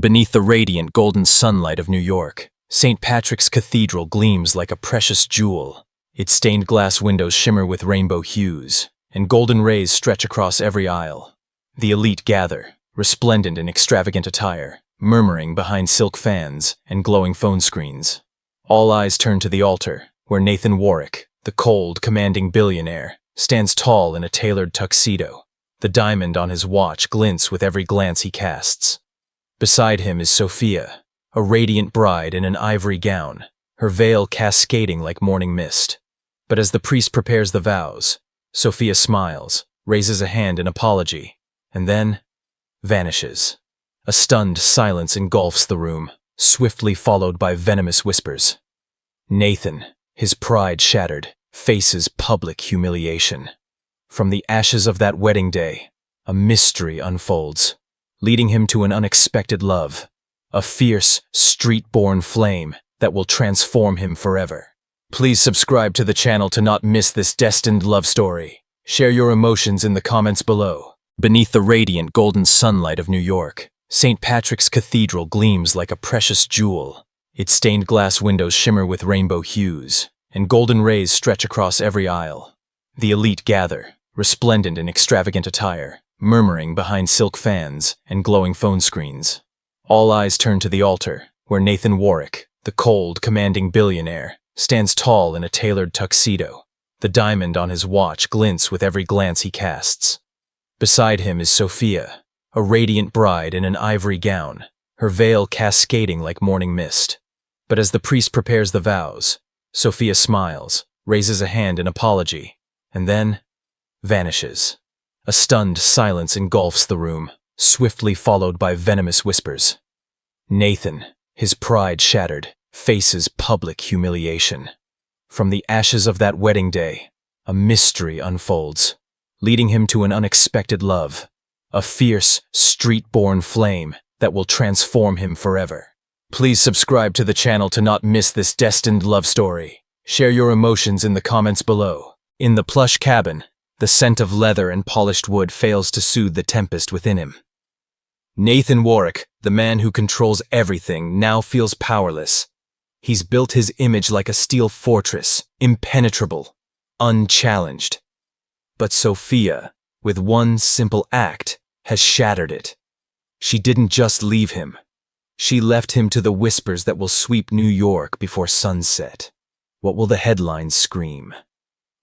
Beneath the radiant golden sunlight of New York, St. Patrick's Cathedral gleams like a precious jewel. Its stained glass windows shimmer with rainbow hues, and golden rays stretch across every aisle. The elite gather, resplendent in extravagant attire, murmuring behind silk fans and glowing phone screens. All eyes turn to the altar, where Nathan Warwick, the cold, commanding billionaire, stands tall in a tailored tuxedo. The diamond on his watch glints with every glance he casts. Beside him is Sophia, a radiant bride in an ivory gown, her veil cascading like morning mist. But as the priest prepares the vows, Sophia smiles, raises a hand in apology, and then vanishes. A stunned silence engulfs the room, swiftly followed by venomous whispers. Nathan, his pride shattered, faces public humiliation. From the ashes of that wedding day, a mystery unfolds, leading him to an unexpected love, a fierce, street-born flame that will transform him forever. Please subscribe to the channel to not miss this destined love story. Share your emotions in the comments below. Beneath the radiant golden sunlight of New York, St. Patrick's Cathedral gleams like a precious jewel. Its stained glass windows shimmer with rainbow hues, and golden rays stretch across every aisle. The elite gather, resplendent in extravagant attire, murmuring behind silk fans and glowing phone screens. All eyes turn to the altar, where Nathan Warwick, the cold, commanding billionaire, stands tall in a tailored tuxedo. The diamond on his watch glints with every glance he casts. Beside him is Sophia, a radiant bride in an ivory gown, her veil cascading like morning mist. But as the priest prepares the vows, Sophia smiles, raises a hand in apology, and then vanishes. A stunned silence engulfs the room, swiftly followed by venomous whispers. Nathan, his pride shattered, faces public humiliation. From the ashes of that wedding day, a mystery unfolds, leading him to an unexpected love, a fierce, street-born flame that will transform him forever. Please subscribe to the channel to not miss this destined love story. Share your emotions in the comments below. In the plush cabin, the scent of leather and polished wood fails to soothe the tempest within him. Nathan Warwick, the man who controls everything, now feels powerless. He's built his image like a steel fortress, impenetrable, unchallenged. But Sophia, with one simple act, has shattered it. She didn't just leave him. She left him to the whispers that will sweep New York before sunset. What will the headlines scream?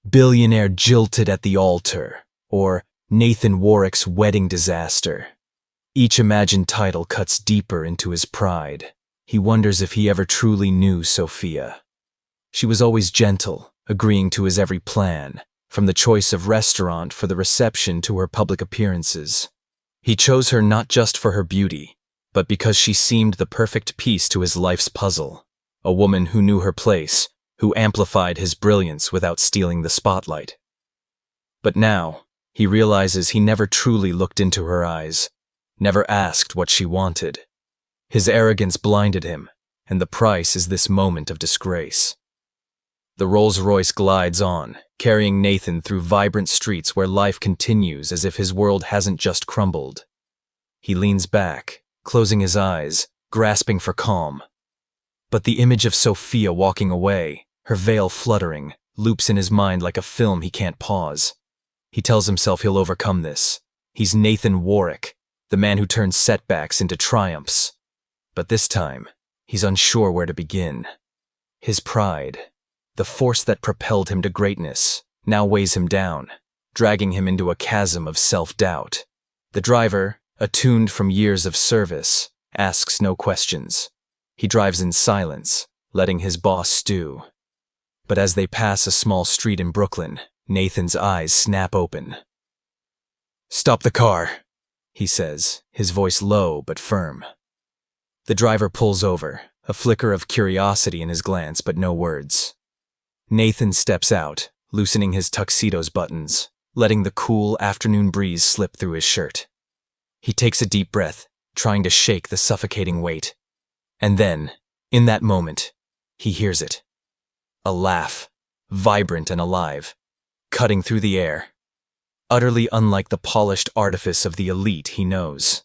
Billionaire jilted at the altar, or Nathan Warwick's wedding disaster. Each imagined title cuts deeper into his pride. He wonders if he ever truly knew Sophia. She was always gentle, agreeing to his every plan, from the choice of restaurant for the reception to her public appearances. He chose her not just for her beauty, but because she seemed the perfect piece to his life's puzzle. A woman who knew her place, who amplified his brilliance without stealing the spotlight. But now, he realizes he never truly looked into her eyes, never asked what she wanted. His arrogance blinded him, and the price is this moment of disgrace. The Rolls-Royce glides on, carrying Nathan through vibrant streets where life continues as if his world hasn't just crumbled. He leans back, closing his eyes, grasping for calm. But the image of Sophia walking away, her veil fluttering, loops in his mind like a film he can't pause. He tells himself he'll overcome this. He's Nathan Warwick, the man who turns setbacks into triumphs. But this time, he's unsure where to begin. His pride, the force that propelled him to greatness, now weighs him down, dragging him into a chasm of self-doubt. The driver, attuned from years of service, asks no questions. He drives in silence, letting his boss stew. But as they pass a small street in Brooklyn, Nathan's eyes snap open. "Stop the car," he says, his voice low but firm. The driver pulls over, a flicker of curiosity in his glance but no words. Nathan steps out, loosening his tuxedo's buttons, letting the cool afternoon breeze slip through his shirt. He takes a deep breath, trying to shake the suffocating weight. And then, in that moment, he hears it. A laugh, vibrant and alive, cutting through the air. Utterly unlike the polished artifice of the elite he knows.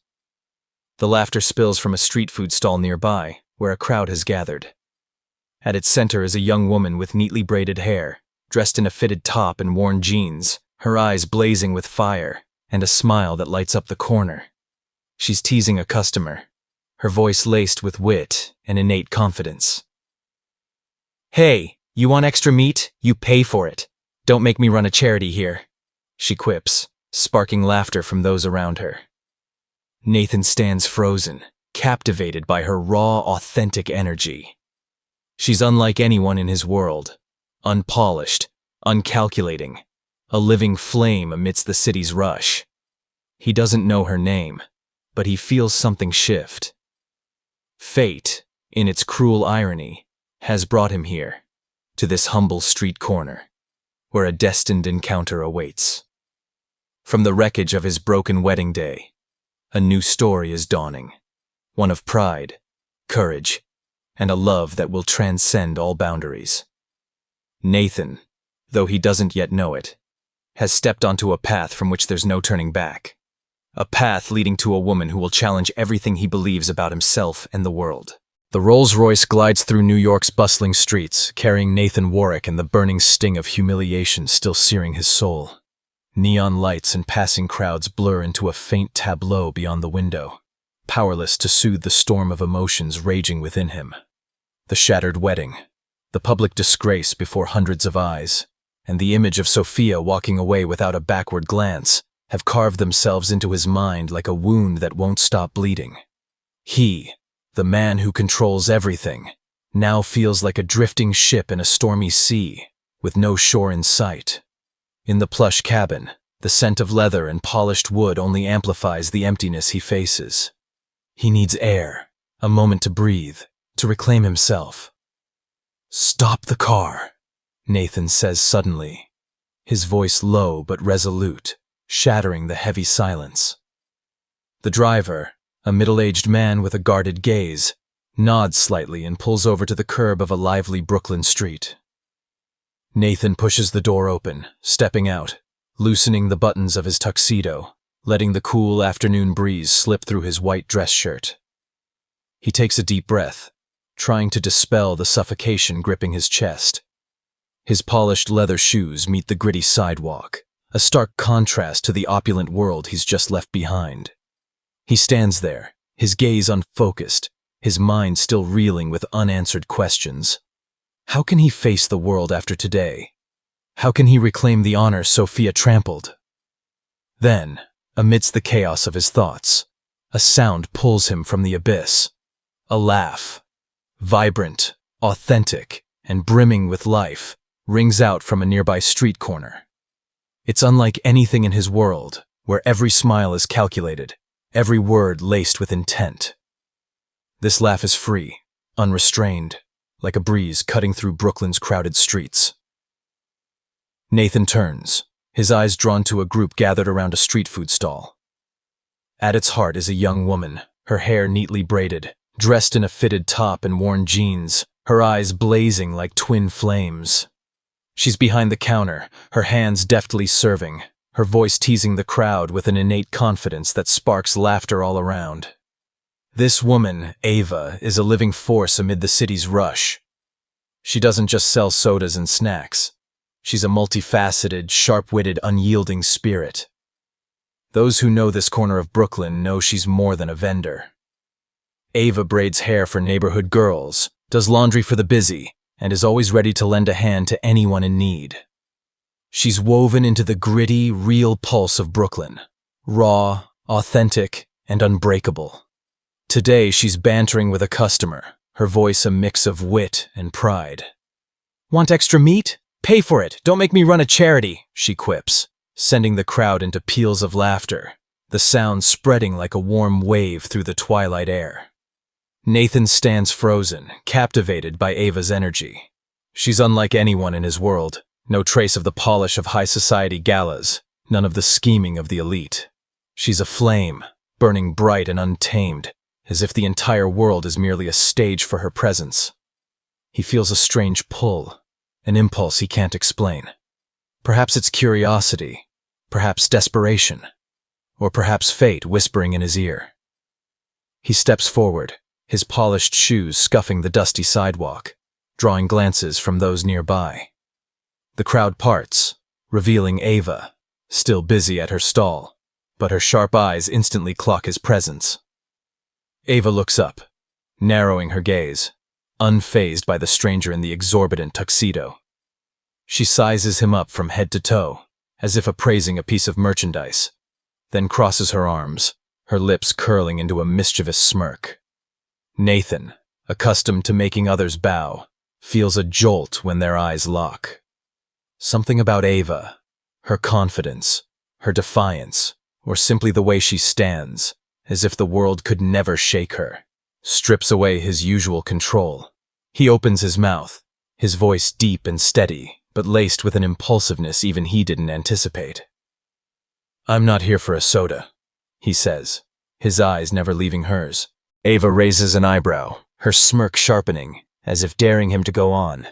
The laughter spills from a street food stall nearby, where a crowd has gathered. At its center is a young woman with neatly braided hair, dressed in a fitted top and worn jeans, her eyes blazing with fire, and a smile that lights up the corner. She's teasing a customer, her voice laced with wit and innate confidence. "Hey, you want extra meat? You pay for it. Don't make me run a charity here," she quips, sparking laughter from those around her. Nathan stands frozen, captivated by her raw, authentic energy. She's unlike anyone in his world, unpolished, uncalculating, a living flame amidst the city's rush. He doesn't know her name, but he feels something shift. Fate, in its cruel irony, has brought him here, to this humble street corner, where a destined encounter awaits. From the wreckage of his broken wedding day, a new story is dawning, one of pride, courage, and a love that will transcend all boundaries. Nathan, though he doesn't yet know it, has stepped onto a path from which there's no turning back. A path leading to a woman who will challenge everything he believes about himself and the world. The Rolls-Royce glides through New York's bustling streets, carrying Nathan Warwick and the burning sting of humiliation still searing his soul. Neon lights and passing crowds blur into a faint tableau beyond the window, powerless to soothe the storm of emotions raging within him. The shattered wedding, the public disgrace before hundreds of eyes, and the image of Sophia walking away without a backward glance have carved themselves into his mind like a wound that won't stop bleeding. He, the man who controls everything, now feels like a drifting ship in a stormy sea, with no shore in sight. In the plush cabin, the scent of leather and polished wood only amplifies the emptiness he faces. He needs air, a moment to breathe, to reclaim himself. "Stop the car," Nathan says suddenly, his voice low but resolute, shattering the heavy silence. The driver, a middle-aged man with a guarded gaze, nods slightly and pulls over to the curb of a lively Brooklyn street. Nathan pushes the door open, stepping out, loosening the buttons of his tuxedo, letting the cool afternoon breeze slip through his white dress shirt. He takes a deep breath, trying to dispel the suffocation gripping his chest. His polished leather shoes meet the gritty sidewalk, a stark contrast to the opulent world he's just left behind. He stands there, his gaze unfocused, his mind still reeling with unanswered questions. How can he face the world after today? How can he reclaim the honor Sophia trampled? Then, amidst the chaos of his thoughts, a sound pulls him from the abyss. A laugh, vibrant, authentic, and brimming with life, rings out from a nearby street corner. It's unlike anything in his world, where every smile is calculated, every word laced with intent. This laugh is free, unrestrained, like a breeze cutting through Brooklyn's crowded streets. Nathan turns, his eyes drawn to a group gathered around a street food stall. At its heart is a young woman, her hair neatly braided, dressed in a fitted top and worn jeans, her eyes blazing like twin flames. She's behind the counter, her hands deftly serving, her voice teasing the crowd with an innate confidence that sparks laughter all around. This woman, Ava, is a living force amid the city's rush. She doesn't just sell sodas and snacks. She's a multifaceted, sharp-witted, unyielding spirit. Those who know this corner of Brooklyn know she's more than a vendor. Ava braids hair for neighborhood girls, does laundry for the busy, and is always ready to lend a hand to anyone in need. She's woven into the gritty, real pulse of Brooklyn, raw, authentic, and unbreakable. Today she's bantering with a customer, her voice a mix of wit and pride. "Want extra meat? Pay for it, don't make me run a charity," she quips, sending the crowd into peals of laughter, the sound spreading like a warm wave through the twilight air. Nathan stands frozen, captivated by Ava's energy. She's unlike anyone in his world, no trace of the polish of high society galas, none of the scheming of the elite. She's a flame, burning bright and untamed, as if the entire world is merely a stage for her presence. He feels a strange pull, an impulse he can't explain. Perhaps it's curiosity, perhaps desperation, or perhaps fate whispering in his ear. He steps forward, his polished shoes scuffing the dusty sidewalk, drawing glances from those nearby. The crowd parts, revealing Ava, still busy at her stall, but her sharp eyes instantly clock his presence. Ava looks up, narrowing her gaze, unfazed by the stranger in the exorbitant tuxedo. She sizes him up from head to toe, as if appraising a piece of merchandise, then crosses her arms, her lips curling into a mischievous smirk. Nathan, accustomed to making others bow, feels a jolt when their eyes lock. Something about Ava, her confidence, her defiance, or simply the way she stands, as if the world could never shake her, strips away his usual control. He opens his mouth, his voice deep and steady, but laced with an impulsiveness even he didn't anticipate. "I'm not here for a soda," he says, his eyes never leaving hers. Ava raises an eyebrow, her smirk sharpening, as if daring him to go on.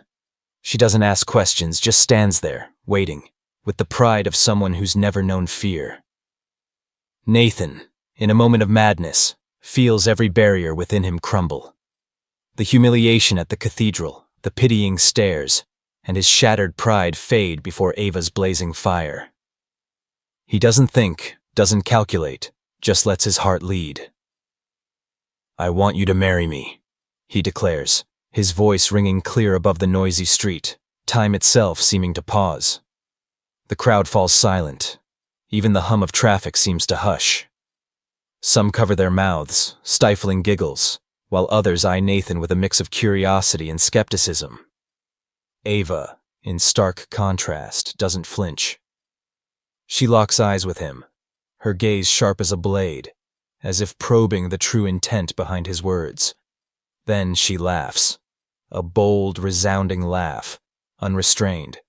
She doesn't ask questions, just stands there, waiting, with the pride of someone who's never known fear. Nathan, in a moment of madness, feels every barrier within him crumble. The humiliation at the cathedral, the pitying stares, and his shattered pride fade before Ava's blazing fire. He doesn't think, doesn't calculate, just lets his heart lead. "I want you to marry me," he declares, his voice ringing clear above the noisy street, time itself seeming to pause. The crowd falls silent. Even the hum of traffic seems to hush. Some cover their mouths, stifling giggles, while others eye Nathan with a mix of curiosity and skepticism. Ava, in stark contrast, doesn't flinch. She locks eyes with him, her gaze sharp as a blade, as if probing the true intent behind his words. Then she laughs, a bold, resounding laugh, unrestrained.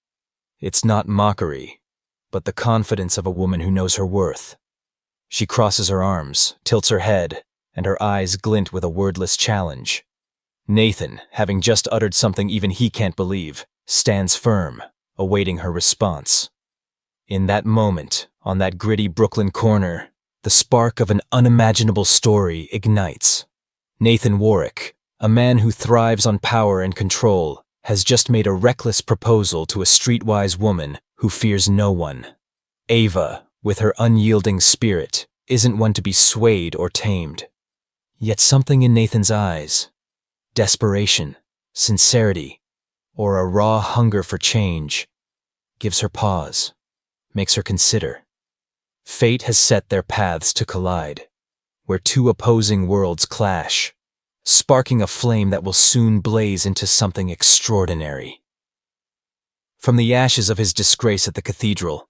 It's not mockery, but the confidence of a woman who knows her worth. She crosses her arms, tilts her head, and her eyes glint with a wordless challenge. Nathan, having just uttered something even he can't believe, stands firm, awaiting her response. In that moment, on that gritty Brooklyn corner, the spark of an unimaginable story ignites. Nathan Warwick, a man who thrives on power and control, has just made a reckless proposal to a streetwise woman who fears no one. Ava, with her unyielding spirit, isn't one to be swayed or tamed. Yet something in Nathan's eyes, desperation, sincerity, or a raw hunger for change, gives her pause, makes her consider. Fate has set their paths to collide, where two opposing worlds clash, sparking a flame that will soon blaze into something extraordinary. From the ashes of his disgrace at the cathedral,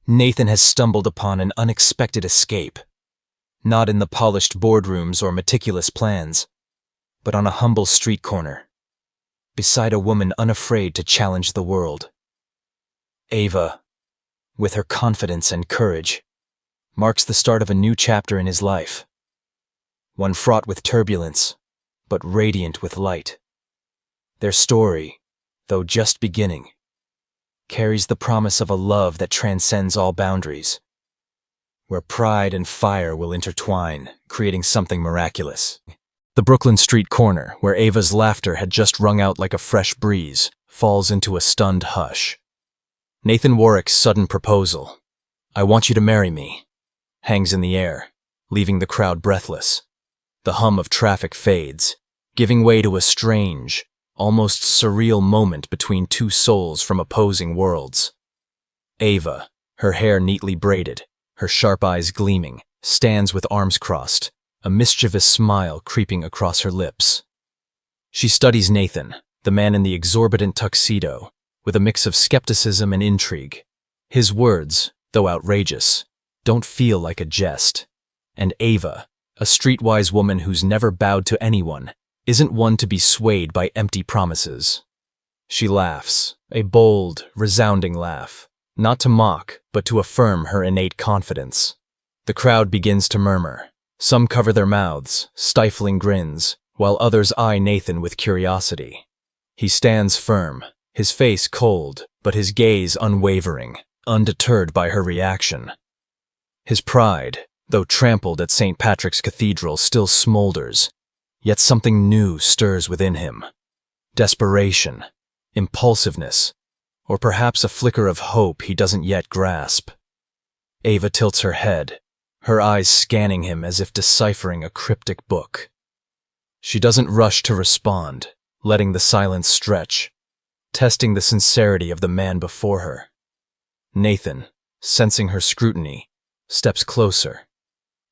Nathan has stumbled upon an unexpected escape, not in the polished boardrooms or meticulous plans, but on a humble street corner, beside a woman unafraid to challenge the world. Ava, with her confidence and courage, marks the start of a new chapter in his life, one fraught with turbulence, but radiant with light. Their story, though just beginning, carries the promise of a love that transcends all boundaries, where pride and fire will intertwine, creating something miraculous. The Brooklyn street corner, where Ava's laughter had just rung out like a fresh breeze, falls into a stunned hush. Nathan Warwick's sudden proposal, "I want you to marry me," hangs in the air, leaving the crowd breathless. The hum of traffic fades, giving way to a strange, almost surreal moment between two souls from opposing worlds. Ava, her hair neatly braided, her sharp eyes gleaming, stands with arms crossed, a mischievous smile creeping across her lips. She studies Nathan, the man in the exorbitant tuxedo, with a mix of skepticism and intrigue. His words, though outrageous, don't feel like a jest. And Ava, a streetwise woman who's never bowed to anyone, isn't one to be swayed by empty promises. She laughs, a bold, resounding laugh, not to mock, but to affirm her innate confidence. The crowd begins to murmur. Some cover their mouths, stifling grins, while others eye Nathan with curiosity. He stands firm, his face cold, but his gaze unwavering, undeterred by her reaction. His pride, though trampled at St. Patrick's Cathedral, still smolders, yet something new stirs within him. Desperation, impulsiveness, or perhaps a flicker of hope he doesn't yet grasp. Ava tilts her head, her eyes scanning him as if deciphering a cryptic book. She doesn't rush to respond, letting the silence stretch, testing the sincerity of the man before her. Nathan, sensing her scrutiny, steps closer.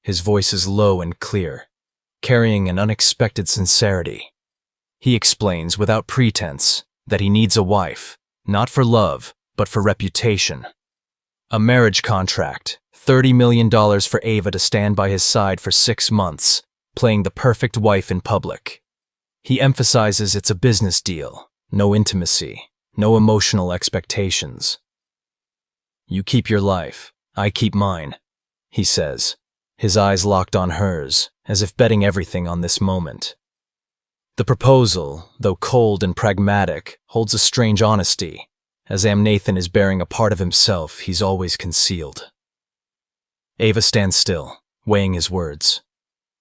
His voice is low and clear, carrying an unexpected sincerity. He explains without pretense that he needs a wife, not for love, but for reputation. A marriage contract, $30 million for Ava to stand by his side for 6 months, playing the perfect wife in public. He emphasizes it's a business deal, no intimacy, no emotional expectations. "You keep your life, I keep mine," he says, his eyes locked on hers, as if betting everything on this moment. The proposal, though cold and pragmatic, holds a strange honesty, as Nathan is bearing a part of himself he's always concealed. Ava stands still, weighing his words.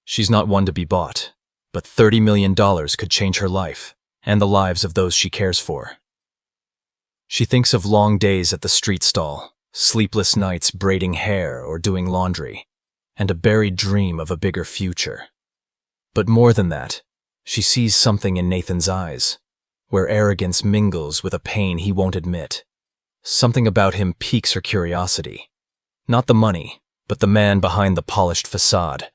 She's not one to be bought, but $30 million could change her life, and the lives of those she cares for. She thinks of long days at the street stall, sleepless nights braiding hair or doing laundry, and a buried dream of a bigger future. But more than that, she sees something in Nathan's eyes, where arrogance mingles with a pain he won't admit. Something about him piques her curiosity. Not the money, but the man behind the polished facade.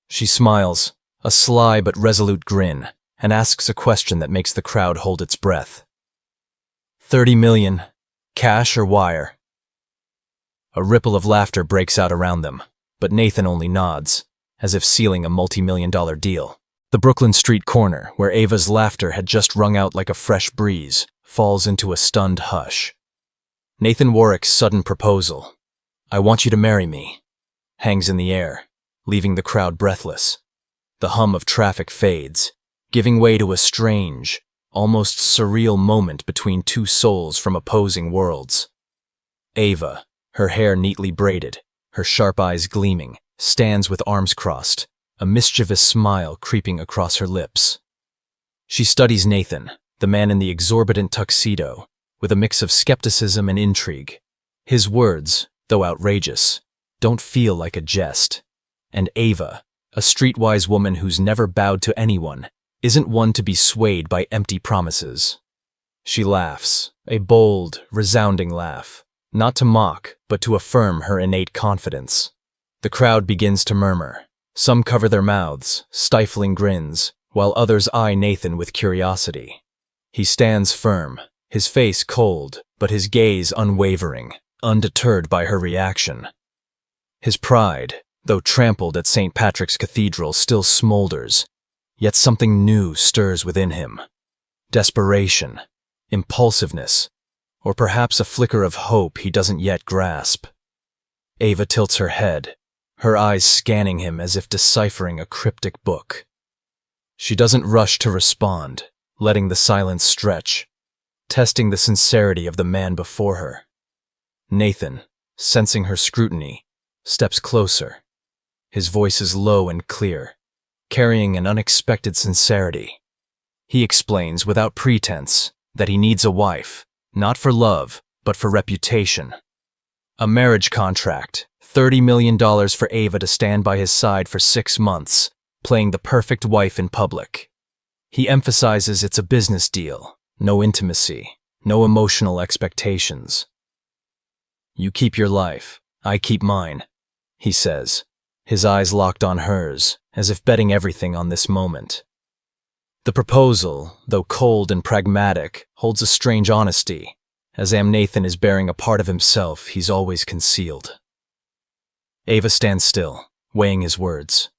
She smiles, a sly but resolute grin, and asks a question that makes the crowd hold its breath. $30 million, cash or wire? A ripple of laughter breaks out around them, but Nathan only nods, as if sealing a multi-million-dollar deal. The Brooklyn street corner, where Ava's laughter had just rung out like a fresh breeze, falls into a stunned hush. Nathan Warwick's sudden proposal, "I want you to marry me," hangs in the air, leaving the crowd breathless. The hum of traffic fades, giving way to a strange, almost surreal moment between two souls from opposing worlds. Ava, her hair neatly braided, her sharp eyes gleaming, stands with arms crossed, a mischievous smile creeping across her lips. She studies Nathan, the man in the exorbitant tuxedo, with a mix of skepticism and intrigue. His words, though outrageous, don't feel like a jest. And Ava, a streetwise woman who's never bowed to anyone, isn't one to be swayed by empty promises. She laughs, a bold, resounding laugh, not to mock, but to affirm her innate confidence. The crowd begins to murmur. Some cover their mouths, stifling grins, while others eye Nathan with curiosity. He stands firm, his face cold, but his gaze unwavering, undeterred by her reaction. His pride, though trampled at St. Patrick's Cathedral, still smolders, yet something new stirs within him. Desperation, impulsiveness, or perhaps a flicker of hope he doesn't yet grasp. Ava tilts her head, her eyes scanning him as if deciphering a cryptic book. She doesn't rush to respond, letting the silence stretch, testing the sincerity of the man before her. Nathan, sensing her scrutiny, steps closer. His voice is low and clear, carrying an unexpected sincerity. He explains without pretense that he needs a wife, not for love, but for reputation. A marriage contract, $30 million for Ava to stand by his side for 6 months, playing the perfect wife in public. He emphasizes it's a business deal, no intimacy, no emotional expectations. "You keep your life, I keep mine," he says, his eyes locked on hers, as if betting everything on this moment. The proposal, though cold and pragmatic, holds a strange honesty, as Nathan is bearing a part of himself he's always concealed. Ava stands still, weighing his words.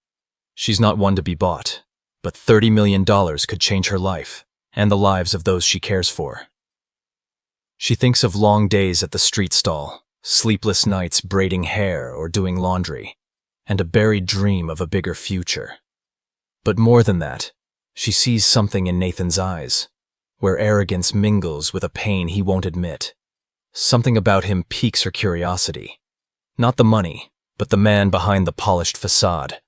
She's not one to be bought, but $30 million could change her life, and the lives of those she cares for. She thinks of long days at the street stall, sleepless nights braiding hair or doing laundry, and a buried dream of a bigger future. But more than that, she sees something in Nathan's eyes, where arrogance mingles with a pain he won't admit. Something about him piques her curiosity. Not the money, but the man behind the polished facade.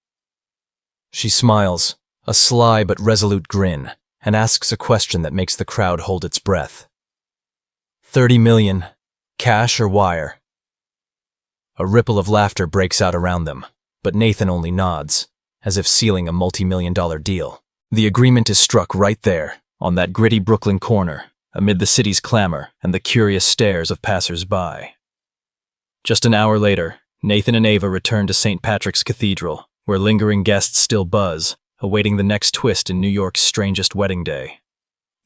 She smiles, a sly but resolute grin, and asks a question that makes the crowd hold its breath. 30 million, cash or wire? A ripple of laughter breaks out around them, but Nathan only nods, as if sealing a multi-million-dollar deal. The agreement is struck right there, on that gritty Brooklyn corner, amid the city's clamor and the curious stares of passers-by. Just an hour later, Nathan and Ava return to St. Patrick's Cathedral, where lingering guests still buzz, awaiting the next twist in New York's strangest wedding day.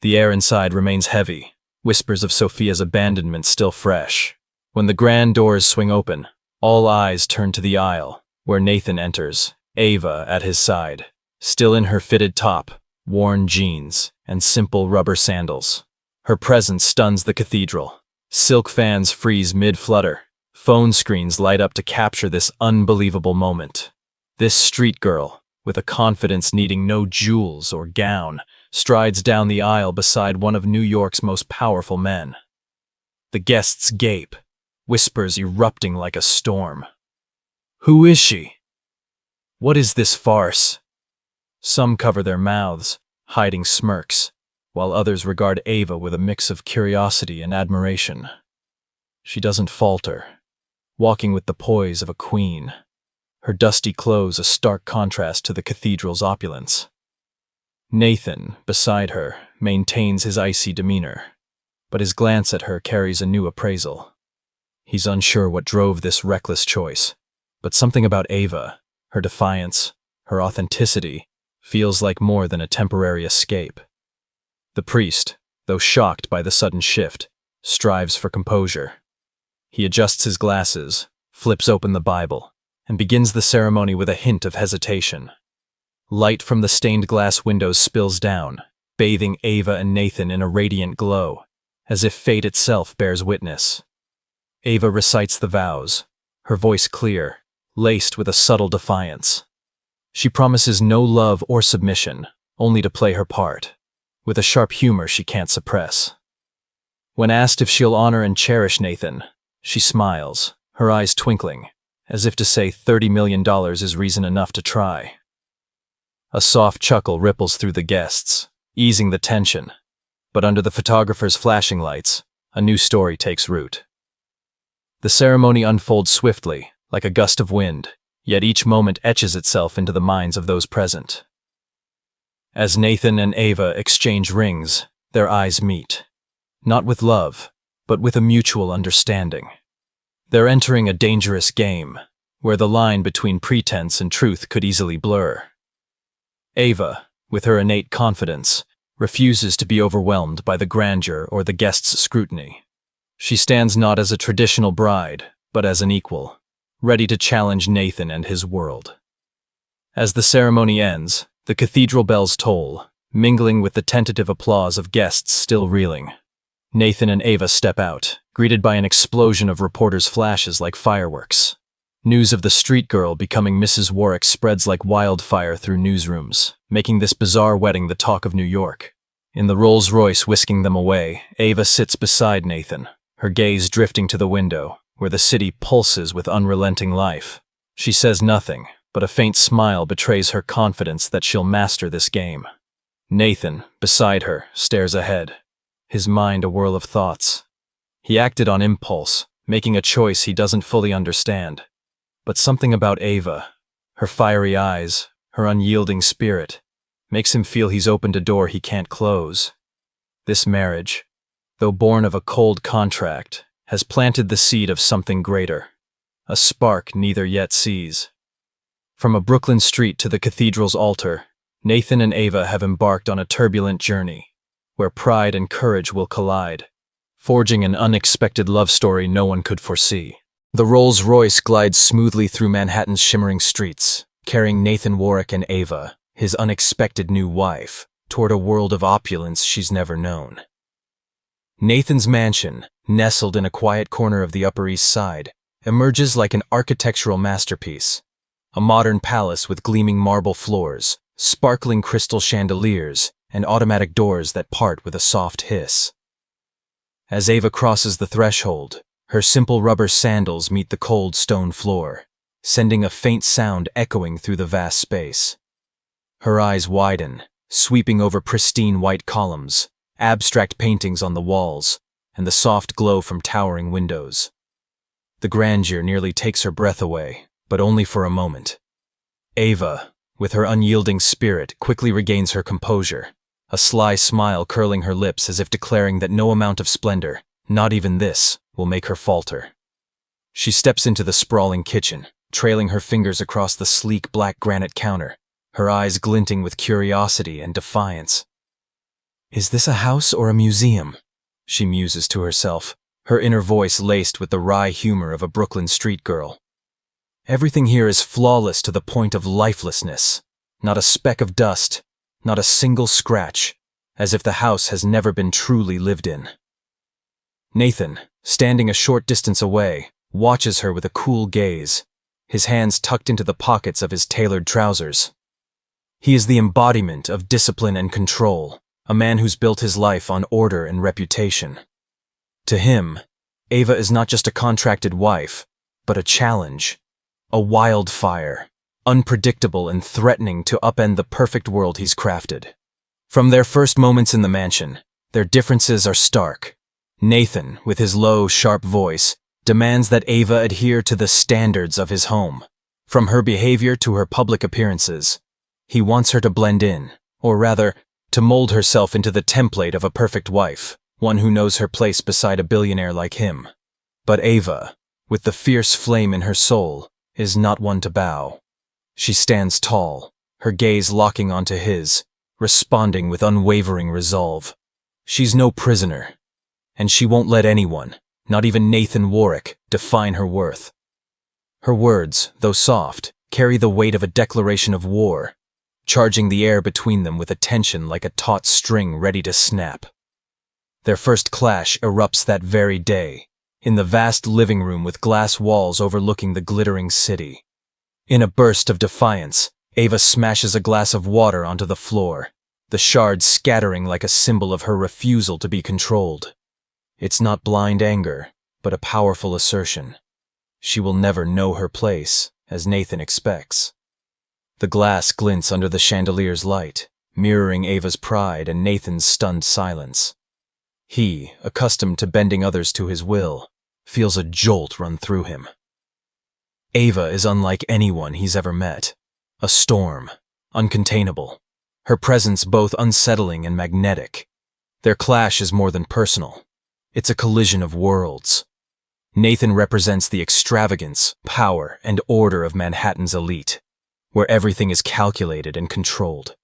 The air inside remains heavy, whispers of Sophia's abandonment still fresh. When the grand doors swing open, all eyes turn to the aisle, where Nathan enters, Ava at his side, still in her fitted top, worn jeans, and simple rubber sandals. Her presence stuns the cathedral. Silk fans freeze mid-flutter. Phone screens light up to capture this unbelievable moment. This street girl, with a confidence needing no jewels or gown, strides down the aisle beside one of New York's most powerful men. The guests gape, whispers erupting like a storm. Who is she? What is this farce? Some cover their mouths, hiding smirks, while others regard Ava with a mix of curiosity and admiration. She doesn't falter, walking with the poise of a queen, her dusty clothes a stark contrast to the cathedral's opulence. Nathan, beside her, maintains his icy demeanor, but his glance at her carries a new appraisal. He's unsure what drove this reckless choice, but something about Ava, her defiance, her authenticity, feels like more than a temporary escape. The priest, though shocked by the sudden shift, strives for composure. He adjusts his glasses, flips open the Bible, and begins the ceremony with a hint of hesitation. Light from the stained glass windows spills down, bathing Ava and Nathan in a radiant glow, as if fate itself bears witness. Ava recites the vows, her voice clear, laced with a subtle defiance. She promises no love or submission, only to play her part, with a sharp humor she can't suppress. When asked if she'll honor and cherish Nathan, she smiles, her eyes twinkling, as if to say $30 million is reason enough to try. A soft chuckle ripples through the guests, easing the tension, but under the photographer's flashing lights, a new story takes root. The ceremony unfolds swiftly, like a gust of wind, yet each moment etches itself into the minds of those present. As Nathan and Ava exchange rings, their eyes meet, not with love, but with a mutual understanding. They're entering a dangerous game, where the line between pretense and truth could easily blur. Ava, with her innate confidence, refuses to be overwhelmed by the grandeur or the guests' scrutiny. She stands not as a traditional bride, but as an equal, ready to challenge Nathan and his world. As the ceremony ends, the cathedral bells toll, mingling with the tentative applause of guests still reeling. Nathan and Ava step out, greeted by an explosion of reporters' flashes like fireworks. News of the street girl becoming Mrs. Warwick spreads like wildfire through newsrooms, making this bizarre wedding the talk of New York. In the Rolls-Royce whisking them away, Ava sits beside Nathan, her gaze drifting to the window, where the city pulses with unrelenting life. She says nothing, but a faint smile betrays her confidence that she'll master this game. Nathan, beside her, stares ahead, his mind a whirl of thoughts. He acted on impulse, making a choice he doesn't fully understand. But something about Ava, her fiery eyes, her unyielding spirit, makes him feel he's opened a door he can't close. This marriage, though born of a cold contract, has planted the seed of something greater, a spark neither yet sees. From a Brooklyn street to the cathedral's altar, Nathan and Ava have embarked on a turbulent journey, where pride and courage will collide, forging an unexpected love story no one could foresee. The Rolls-Royce glides smoothly through Manhattan's shimmering streets, carrying Nathan Warwick and Ava, his unexpected new wife, toward a world of opulence she's never known. Nathan's mansion, nestled in a quiet corner of the Upper East Side, emerges like an architectural masterpiece. A modern palace with gleaming marble floors, sparkling crystal chandeliers, and automatic doors that part with a soft hiss. As Ava crosses the threshold, her simple rubber sandals meet the cold stone floor, sending a faint sound echoing through the vast space. Her eyes widen, sweeping over pristine white columns, abstract paintings on the walls, and the soft glow from towering windows. The grandeur nearly takes her breath away, but only for a moment. Ava, with her unyielding spirit, quickly regains her composure, a sly smile curling her lips as if declaring that no amount of splendor, not even this, will make her falter. She steps into the sprawling kitchen, trailing her fingers across the sleek black granite counter, her eyes glinting with curiosity and defiance. "Is this a house or a museum?" she muses to herself, her inner voice laced with the wry humor of a Brooklyn street girl. Everything here is flawless to the point of lifelessness, not a speck of dust, not a single scratch, as if the house has never been truly lived in. Nathan, standing a short distance away, watches her with a cool gaze, his hands tucked into the pockets of his tailored trousers. He is the embodiment of discipline and control, a man who's built his life on order and reputation. To him, Ava is not just a contracted wife, but a challenge, a wildfire, unpredictable and threatening to upend the perfect world he's crafted. From their first moments in the mansion, their differences are stark. Nathan, with his low, sharp voice, demands that Ava adhere to the standards of his home. From her behavior to her public appearances, he wants her to blend in, or rather, to mold herself into the template of a perfect wife, one who knows her place beside a billionaire like him. But Ava, with the fierce flame in her soul, is not one to bow. She stands tall, her gaze locking onto his, responding with unwavering resolve. She's no prisoner, and she won't let anyone, not even Nathan Warwick, define her worth. Her words, though soft, carry the weight of a declaration of war, charging the air between them with a tension like a taut string ready to snap. Their first clash erupts that very day, in the vast living room with glass walls overlooking the glittering city. In a burst of defiance, Ava smashes a glass of water onto the floor, the shards scattering like a symbol of her refusal to be controlled. It's not blind anger, but a powerful assertion. She will never know her place, as Nathan expects. The glass glints under the chandelier's light, mirroring Ava's pride and Nathan's stunned silence. He, accustomed to bending others to his will, feels a jolt run through him. Ava is unlike anyone he's ever met. A storm, uncontainable. Her presence both unsettling and magnetic. Their clash is more than personal. It's a collision of worlds. Nathan represents the extravagance, power, and order of Manhattan's elite, where everything is calculated and controlled.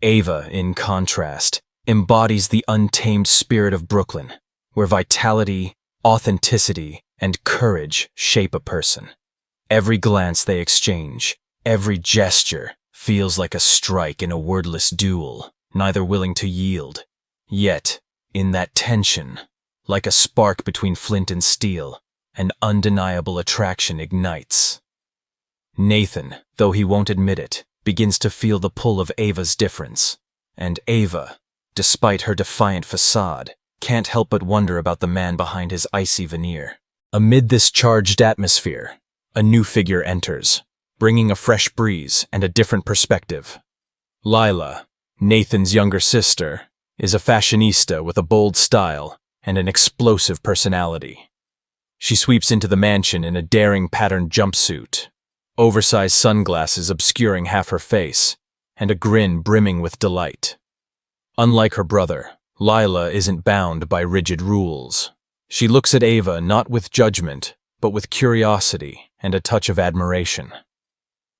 Ava, in contrast, embodies the untamed spirit of Brooklyn, where vitality, authenticity, and courage shape a person. Every glance they exchange, every gesture, feels like a strike in a wordless duel, neither willing to yield. Yet, in that tension, like a spark between flint and steel, an undeniable attraction ignites. Nathan, though he won't admit it, begins to feel the pull of Ava's difference. And Ava, despite her defiant facade, can't help but wonder about the man behind his icy veneer. Amid this charged atmosphere, a new figure enters, bringing a fresh breeze and a different perspective. Lila, Nathan's younger sister, is a fashionista with a bold style and an explosive personality. She sweeps into the mansion in a daring patterned jumpsuit, oversized sunglasses obscuring half her face, and a grin brimming with delight. Unlike her brother, Lila isn't bound by rigid rules. She looks at Ava not with judgment, but with curiosity and a touch of admiration.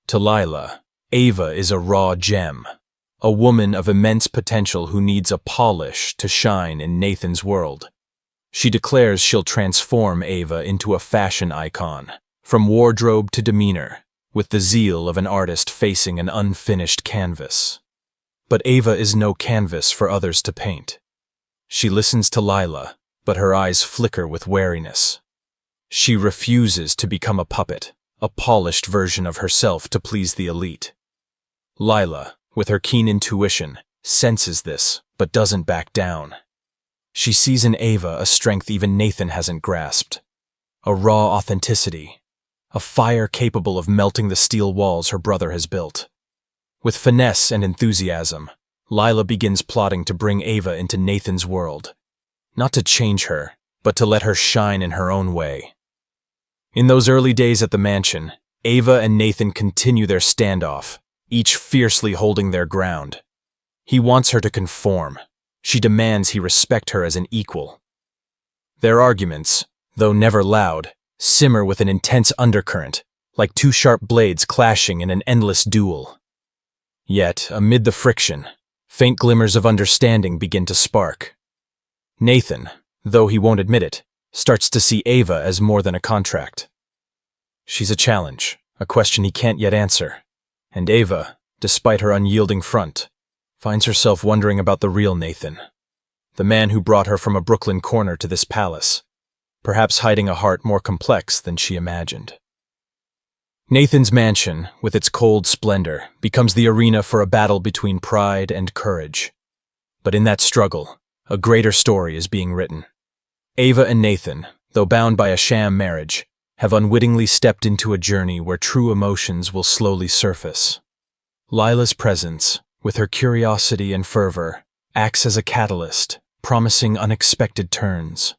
To Lila, Ava is a raw gem, a woman of immense potential who needs a polish to shine in Nathan's world. She declares she'll transform Ava into a fashion icon, from wardrobe to demeanor, with the zeal of an artist facing an unfinished canvas. But Ava is no canvas for others to paint. She listens to Lila, but her eyes flicker with wariness. She refuses to become a puppet, a polished version of herself to please the elite. Lila, with her keen intuition, senses this, but doesn't back down. She sees in Ava a strength even Nathan hasn't grasped, a raw authenticity, a fire capable of melting the steel walls her brother has built. With finesse and enthusiasm, Lila begins plotting to bring Ava into Nathan's world. Not to change her, but to let her shine in her own way. In those early days at the mansion, Ava and Nathan continue their standoff, each fiercely holding their ground. He wants her to conform. She demands he respect her as an equal. Their arguments, though never loud, simmer with an intense undercurrent, like two sharp blades clashing in an endless duel. Yet, amid the friction, faint glimmers of understanding begin to spark. Nathan, though he won't admit it, starts to see Ava as more than a contract. She's a challenge, a question he can't yet answer. And Ava, despite her unyielding front, finds herself wondering about the real Nathan, the man who brought her from a Brooklyn corner to this palace, perhaps hiding a heart more complex than she imagined. Nathan's mansion, with its cold splendor, becomes the arena for a battle between pride and courage. But in that struggle, a greater story is being written. Ava and Nathan, though bound by a sham marriage, have unwittingly stepped into a journey where true emotions will slowly surface. Lila's presence, with her curiosity and fervor, acts as a catalyst, promising unexpected turns.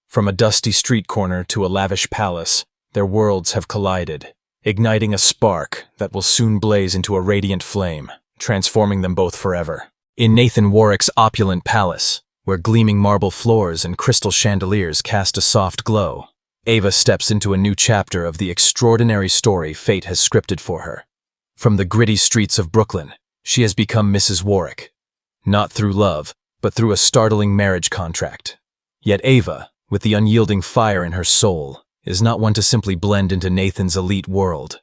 From a dusty street corner to a lavish palace, their worlds have collided, igniting a spark that will soon blaze into a radiant flame, transforming them both forever. In Nathan Warwick's opulent palace, where gleaming marble floors and crystal chandeliers cast a soft glow, Ava steps into a new chapter of the extraordinary story fate has scripted for her. From the gritty streets of Brooklyn, she has become Mrs. Warwick, not through love, but through a startling marriage contract. Yet Ava, with the unyielding fire in her soul, is not one to simply blend into Nathan's elite world.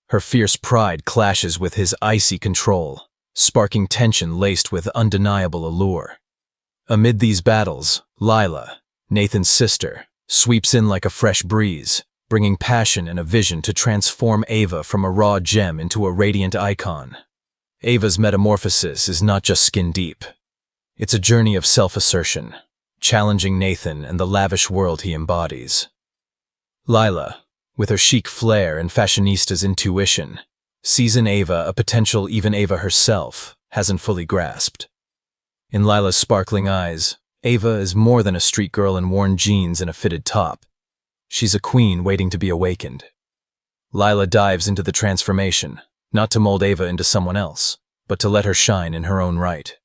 Her fierce pride clashes with his icy control, sparking tension laced with undeniable allure. Amid these battles, Lila, Nathan's sister, sweeps in like a fresh breeze, bringing passion and a vision to transform Ava from a raw gem into a radiant icon. Ava's metamorphosis is not just skin deep. It's a journey of self-assertion, challenging Nathan and the lavish world he embodies. Lila, with her chic flair and fashionista's intuition, sees in Ava a potential even Ava herself hasn't fully grasped. In Lila's sparkling eyes, Ava is more than a street girl in worn jeans and a fitted top. She's a queen waiting to be awakened. Lila dives into the transformation, not to mold Ava into someone else, but to let her shine in her own right.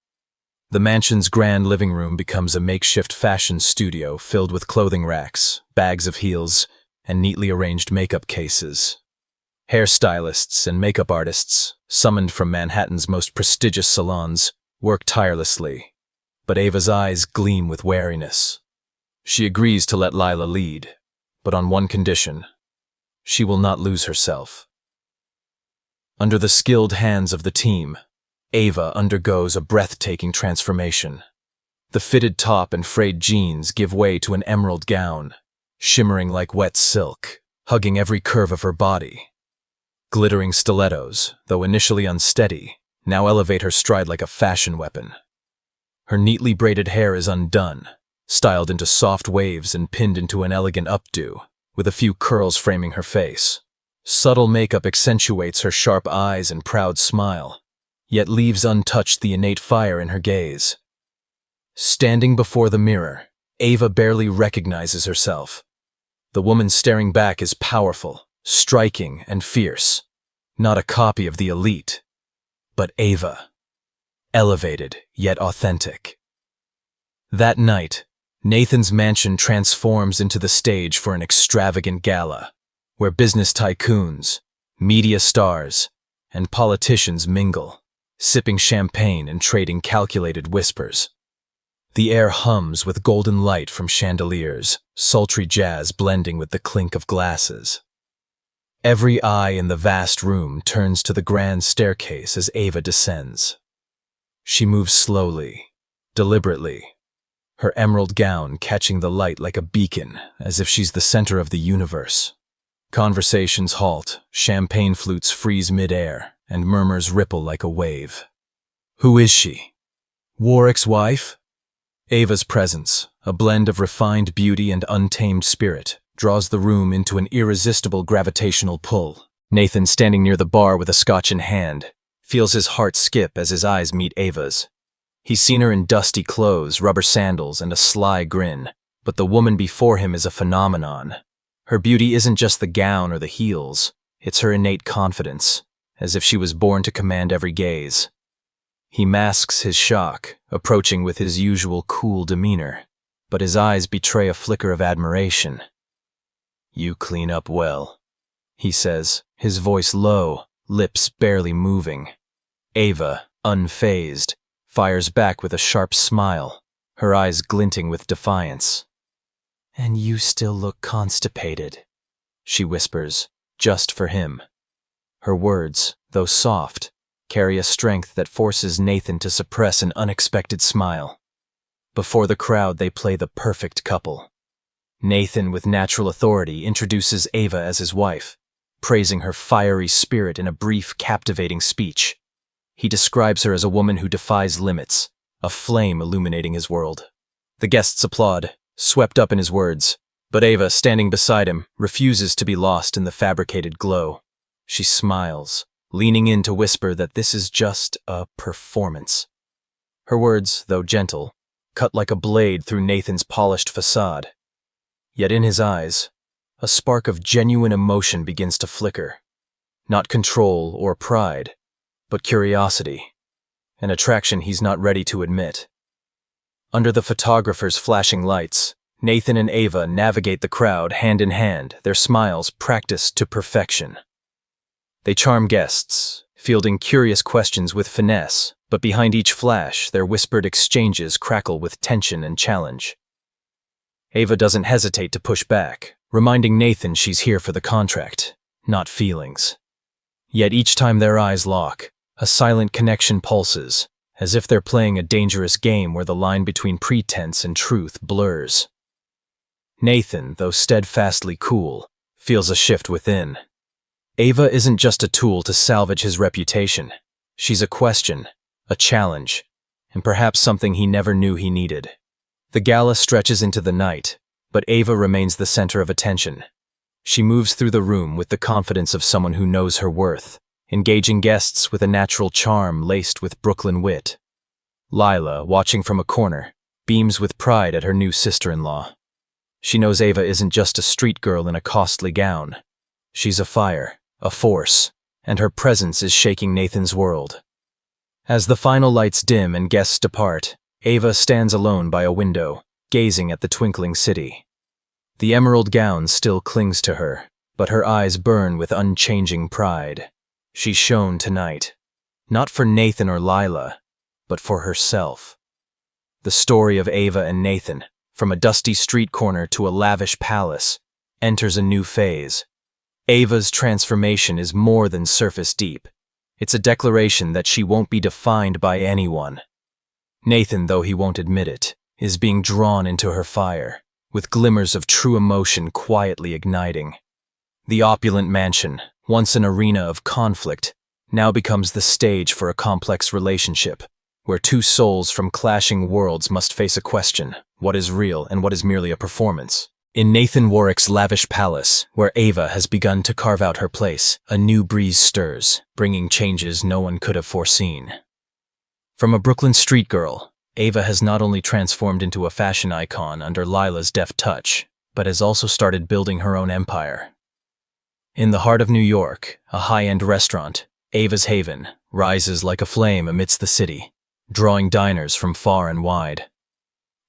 The mansion's grand living room becomes a makeshift fashion studio filled with clothing racks, bags of heels, and neatly arranged makeup cases. Hairstylists and makeup artists, summoned from Manhattan's most prestigious salons, work tirelessly, but Ava's eyes gleam with wariness. She agrees to let Lila lead, but on one condition: she will not lose herself. Under the skilled hands of the team, Ava undergoes a breathtaking transformation. The fitted top and frayed jeans give way to an emerald gown, shimmering like wet silk, hugging every curve of her body. Glittering stilettos, though initially unsteady, now elevate her stride like a fashion weapon. Her neatly braided hair is undone, styled into soft waves and pinned into an elegant updo, with a few curls framing her face. Subtle makeup accentuates her sharp eyes and proud smile, yet leaves untouched the innate fire in her gaze. Standing before the mirror, Ava barely recognizes herself. The woman staring back is powerful, striking, and fierce. Not a copy of the elite, but Ava. Elevated, yet authentic. That night, Nathan's mansion transforms into the stage for an extravagant gala, where business tycoons, media stars, and politicians mingle, sipping champagne and trading calculated whispers. The air hums with golden light from chandeliers, sultry jazz blending with the clink of glasses. Every eye in the vast room turns to the grand staircase as Ava descends. She moves slowly, deliberately, her emerald gown catching the light like a beacon, as if she's the center of the universe. Conversations halt, champagne flutes freeze mid-air, and murmurs ripple like a wave. Who is she? Warwick's wife? Ava's presence, a blend of refined beauty and untamed spirit, draws the room into an irresistible gravitational pull. Nathan, standing near the bar with a scotch in hand, feels his heart skip as his eyes meet Ava's. He's seen her in dusty clothes, rubber sandals, and a sly grin, but the woman before him is a phenomenon. Her beauty isn't just the gown or the heels, it's her innate confidence, as if she was born to command every gaze. He masks his shock, approaching with his usual cool demeanor, but his eyes betray a flicker of admiration. "You clean up well," he says, his voice low, lips barely moving. Ava, unfazed, fires back with a sharp smile, her eyes glinting with defiance. "And you still look constipated," she whispers, just for him. Her words, though soft, carry a strength that forces Nathan to suppress an unexpected smile. Before the crowd, they play the perfect couple. Nathan, with natural authority, introduces Ava as his wife, praising her fiery spirit in a brief, captivating speech. He describes her as a woman who defies limits, a flame illuminating his world. The guests applaud, swept up in his words, but Ava, standing beside him, refuses to be lost in the fabricated glow. She smiles, leaning in to whisper that this is just a performance. Her words, though gentle, cut like a blade through Nathan's polished facade. Yet in his eyes, a spark of genuine emotion begins to flicker. Not control or pride, but curiosity, an attraction he's not ready to admit. Under the photographer's flashing lights, Nathan and Ava navigate the crowd hand in hand, their smiles practiced to perfection. They charm guests, fielding curious questions with finesse, but behind each flash, their whispered exchanges crackle with tension and challenge. Ava doesn't hesitate to push back, reminding Nathan she's here for the contract, not feelings. Yet each time their eyes lock, a silent connection pulses, as if they're playing a dangerous game where the line between pretense and truth blurs. Nathan, though steadfastly cool, feels a shift within. Ava isn't just a tool to salvage his reputation. She's a question, a challenge, and perhaps something he never knew he needed. The gala stretches into the night, but Ava remains the center of attention. She moves through the room with the confidence of someone who knows her worth, engaging guests with a natural charm laced with Brooklyn wit. Lila, watching from a corner, beams with pride at her new sister-in-law. She knows Ava isn't just a street girl in a costly gown. She's a fire, a force, and her presence is shaking Nathan's world. As the final lights dim and guests depart, Ava stands alone by a window, gazing at the twinkling city. The emerald gown still clings to her, but her eyes burn with unchanging pride. She's shone tonight, not for Nathan or Lila, but for herself. The story of Ava and Nathan, from a dusty street corner to a lavish palace, enters a new phase. Ava's transformation is more than surface deep. It's a declaration that she won't be defined by anyone. Nathan, though he won't admit it, is being drawn into her fire, with glimmers of true emotion quietly igniting. The opulent mansion, once an arena of conflict, now becomes the stage for a complex relationship, where two souls from clashing worlds must face a question: what is real and what is merely a performance? In Nathan Warwick's lavish palace, where Ava has begun to carve out her place, a new breeze stirs, bringing changes no one could have foreseen. From a Brooklyn street girl, Ava has not only transformed into a fashion icon under Lila's deft touch, but has also started building her own empire. In the heart of New York, a high-end restaurant, Ava's Haven, rises like a flame amidst the city, drawing diners from far and wide.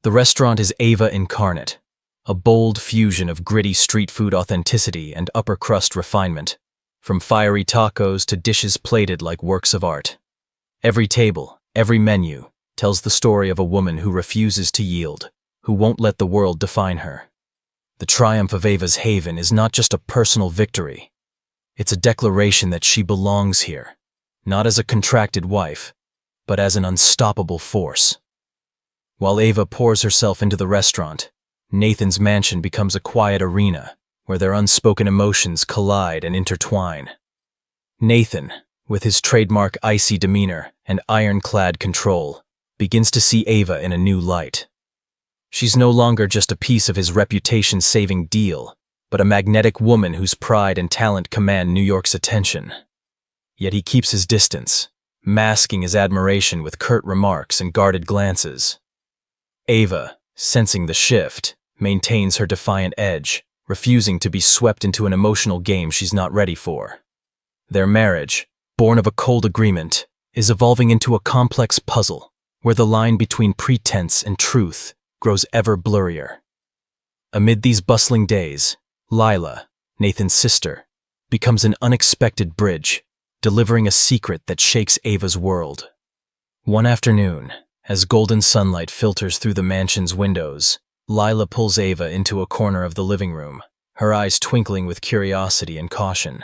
The restaurant is Ava incarnate, a bold fusion of gritty street food authenticity and upper-crust refinement, from fiery tacos to dishes plated like works of art. Every table, every menu, tells the story of a woman who refuses to yield, who won't let the world define her. The triumph of Ava's Haven is not just a personal victory. It's a declaration that she belongs here, not as a contracted wife, but as an unstoppable force. While Ava pours herself into the restaurant, Nathan's mansion becomes a quiet arena where their unspoken emotions collide and intertwine. Nathan, with his trademark icy demeanor and ironclad control, begins to see Ava in a new light. She's no longer just a piece of his reputation-saving deal. but a magnetic woman whose pride and talent command New York's attention. Yet he keeps his distance, masking his admiration with curt remarks and guarded glances. Ava, sensing the shift, maintains her defiant edge, refusing to be swept into an emotional game she's not ready for. Their marriage, born of a cold agreement, is evolving into a complex puzzle where the line between pretense and truth grows ever blurrier. Amid these bustling days, Lila, Nathan's sister, becomes an unexpected bridge, delivering a secret that shakes Ava's world. One afternoon, as golden sunlight filters through the mansion's windows, Lila pulls Ava into a corner of the living room, her eyes twinkling with curiosity and caution.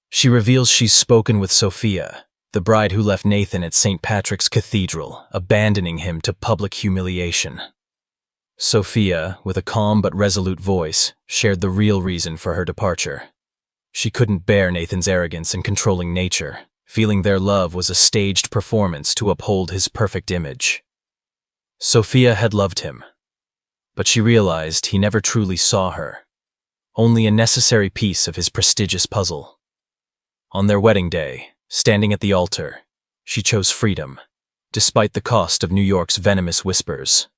She reveals she's spoken with Sophia, the bride who left Nathan at St. Patrick's Cathedral, abandoning him to public humiliation. Sophia, with a calm but resolute voice, shared the real reason for her departure. She couldn't bear Nathan's arrogance and controlling nature, feeling their love was a staged performance to uphold his perfect image. Sophia had loved him, but she realized he never truly saw her, only a necessary piece of his prestigious puzzle. On their wedding day, standing at the altar, she chose freedom, despite the cost of New York's venomous whispers.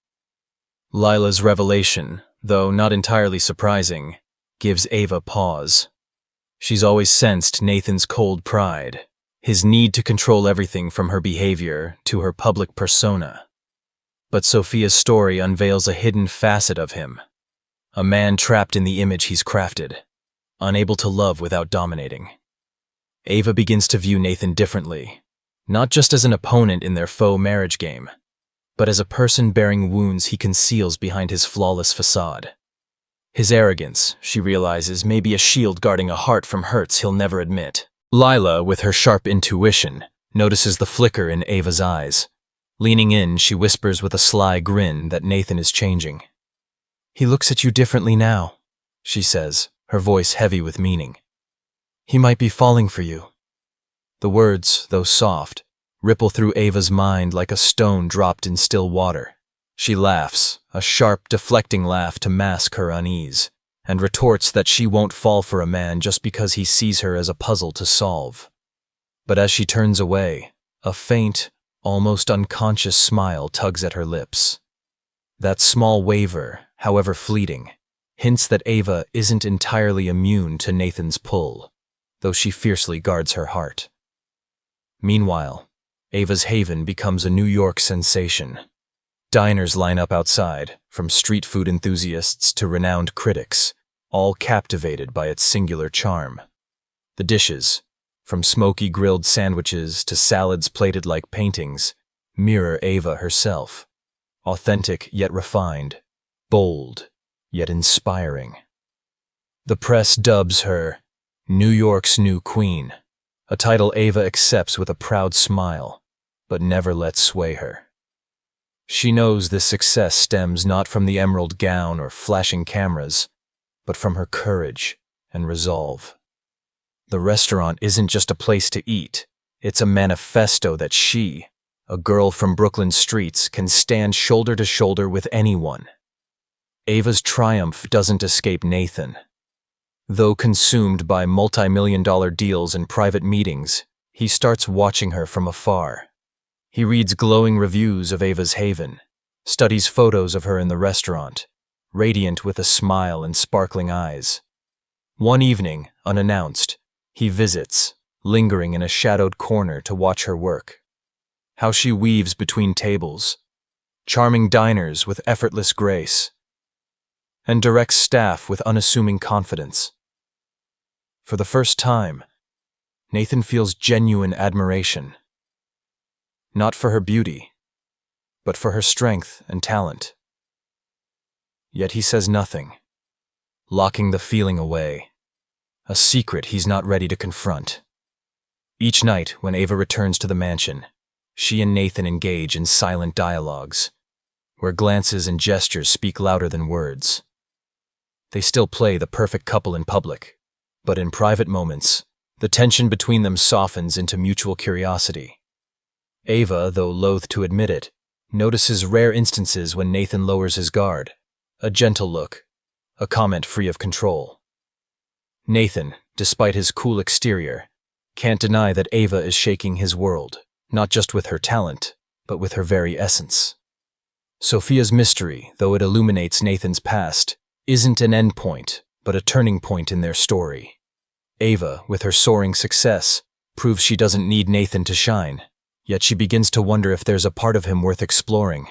Lila's revelation, though not entirely surprising, gives Ava pause. She's always sensed Nathan's cold pride, his need to control everything from her behavior to her public persona. But Sophia's story unveils a hidden facet of him, a man trapped in the image he's crafted, unable to love without dominating. Ava begins to view Nathan differently, not just as an opponent in their faux marriage game, but as a person bearing wounds he conceals behind his flawless facade. His arrogance, she realizes, may be a shield guarding a heart from hurts he'll never admit. Lila, with her sharp intuition, notices the flicker in Ava's eyes. Leaning in, she whispers with a sly grin that Nathan is changing. "He looks at you differently now," she says, her voice heavy with meaning. "He might be falling for you." The words, though soft, ripple through Ava's mind like a stone dropped in still water. She laughs, a sharp, deflecting laugh to mask her unease, and retorts that she won't fall for a man just because he sees her as a puzzle to solve. But as she turns away, a faint, almost unconscious smile tugs at her lips. That small waver, however fleeting, hints that Ava isn't entirely immune to Nathan's pull, though she fiercely guards her heart. Meanwhile, Ava's haven becomes a New York sensation. Diners line up outside, from street food enthusiasts to renowned critics, all captivated by its singular charm. The dishes, from smoky grilled sandwiches to salads plated like paintings, mirror Ava herself, authentic yet refined, bold yet inspiring. The press dubs her New York's new queen, a title Ava accepts with a proud smile, but never lets sway her. She knows this success stems not from the emerald gown or flashing cameras, but from her courage and resolve. The restaurant isn't just a place to eat, it's a manifesto that she, a girl from Brooklyn streets, can stand shoulder to shoulder with anyone. Ava's triumph doesn't escape Nathan. Though consumed by multi-million-dollar deals and private meetings, he starts watching her from afar. He reads glowing reviews of Ava's haven, studies photos of her in the restaurant, radiant with a smile and sparkling eyes. One evening, unannounced, he visits, lingering in a shadowed corner to watch her work. How she weaves between tables, charming diners with effortless grace, and directs staff with unassuming confidence. For the first time, Nathan feels genuine admiration. Not for her beauty, but for her strength and talent. Yet he says nothing, locking the feeling away, a secret he's not ready to confront. Each night, when Ava returns to the mansion, she and Nathan engage in silent dialogues, where glances and gestures speak louder than words. They still play the perfect couple in public, but in private moments, the tension between them softens into mutual curiosity. Ava, though loath to admit it, notices rare instances when Nathan lowers his guard, a gentle look, a comment free of control. Nathan, despite his cool exterior, can't deny that Ava is shaking his world, not just with her talent, but with her very essence. Sophia's mystery, though it illuminates Nathan's past, isn't an endpoint, but a turning point in their story. Ava, with her soaring success, proves she doesn't need Nathan to shine, yet she begins to wonder if there's a part of him worth exploring.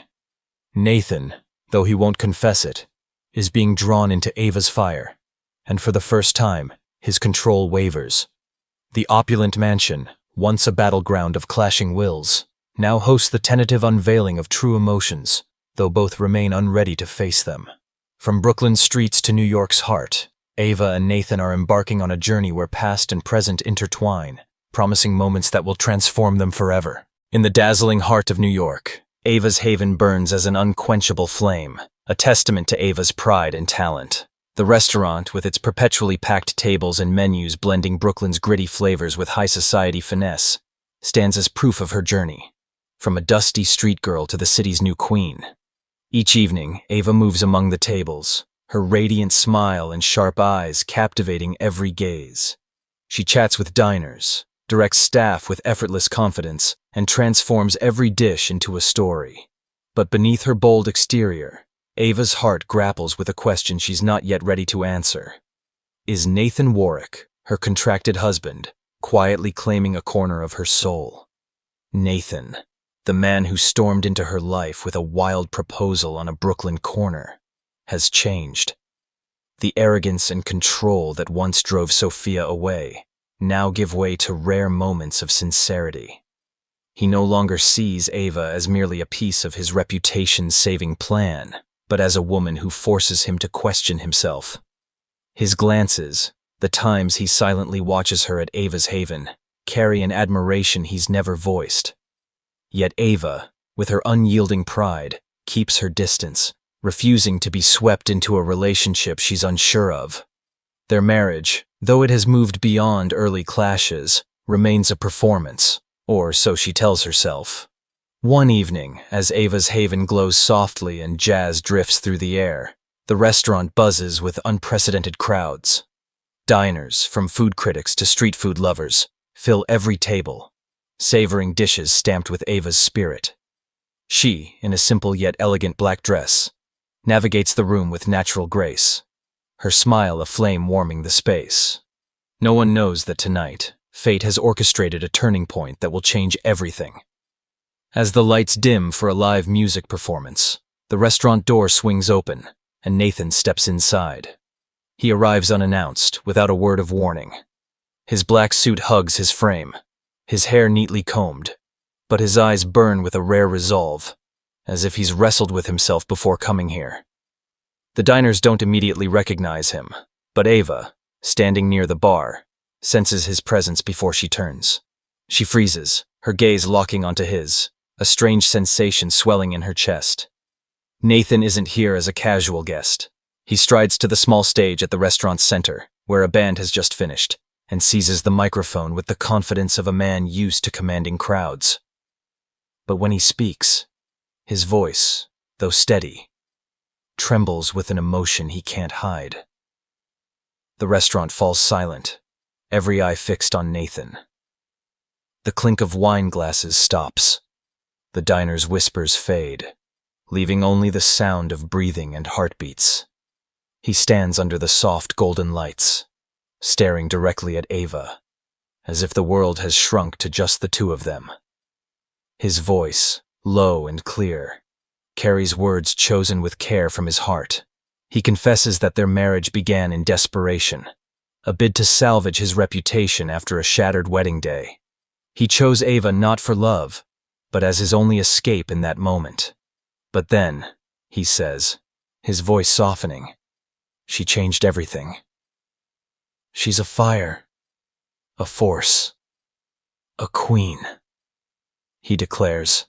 Nathan, though he won't confess it, is being drawn into Ava's fire, and for the first time, his control wavers. The opulent mansion, once a battleground of clashing wills, now hosts the tentative unveiling of true emotions, though both remain unready to face them. From Brooklyn's streets to New York's heart, Ava and Nathan are embarking on a journey where past and present intertwine, promising moments that will transform them forever. In the dazzling heart of New York, Ava's haven burns as an unquenchable flame, a testament to Ava's pride and talent. The restaurant, with its perpetually packed tables and menus blending Brooklyn's gritty flavors with high society finesse, stands as proof of her journey, from a dusty street girl to the city's new queen. Each evening, Ava moves among the tables, her radiant smile and sharp eyes captivating every gaze. She chats with diners, directs staff with effortless confidence, and transforms every dish into a story. But beneath her bold exterior, Ava's heart grapples with a question she's not yet ready to answer. Is Nathan Warwick, her contracted husband, quietly claiming a corner of her soul? Nathan, the man who stormed into her life with a wild proposal on a Brooklyn corner, has changed. The arrogance and control that once drove Sophia away now give way to rare moments of sincerity. He no longer sees Ava as merely a piece of his reputation-saving plan, but as a woman who forces him to question himself. His glances, the times he silently watches her at Ava's haven, carry an admiration he's never voiced. Yet Ava, with her unyielding pride, keeps her distance, refusing to be swept into a relationship she's unsure of. Their marriage, though it has moved beyond early clashes, remains a performance, or so she tells herself. One evening, as Ava's haven glows softly and jazz drifts through the air, the restaurant buzzes with unprecedented crowds. Diners, from food critics to street food lovers, fill every table, savoring dishes stamped with Ava's spirit. She, in a simple yet elegant black dress, navigates the room with natural grace, her smile a flame warming the space. No one knows that tonight, fate has orchestrated a turning point that will change everything. As the lights dim for a live music performance, the restaurant door swings open, and Nathan steps inside. He arrives unannounced, without a word of warning. His black suit hugs his frame, his hair neatly combed, but his eyes burn with a rare resolve, as if he's wrestled with himself before coming here. The diners don't immediately recognize him, but Ava, standing near the bar, senses his presence before she turns. She freezes, her gaze locking onto his, a strange sensation swelling in her chest. Nathan isn't here as a casual guest. He strides to the small stage at the restaurant's center, where a band has just finished, and seizes the microphone with the confidence of a man used to commanding crowds. But when he speaks, his voice, though steady, trembles with an emotion he can't hide. The restaurant falls silent, every eye fixed on Nathan. The clink of wine glasses stops. The diner's whispers fade, leaving only the sound of breathing and heartbeats. He stands under the soft golden lights, staring directly at Ava, as if the world has shrunk to just the two of them. His voice, low and clear, carries words chosen with care from his heart. He confesses that their marriage began in desperation, a bid to salvage his reputation after a shattered wedding day. He chose Ava not for love, but as his only escape in that moment. But then, he says, his voice softening, she changed everything. She's a fire, a force, a queen, he declares,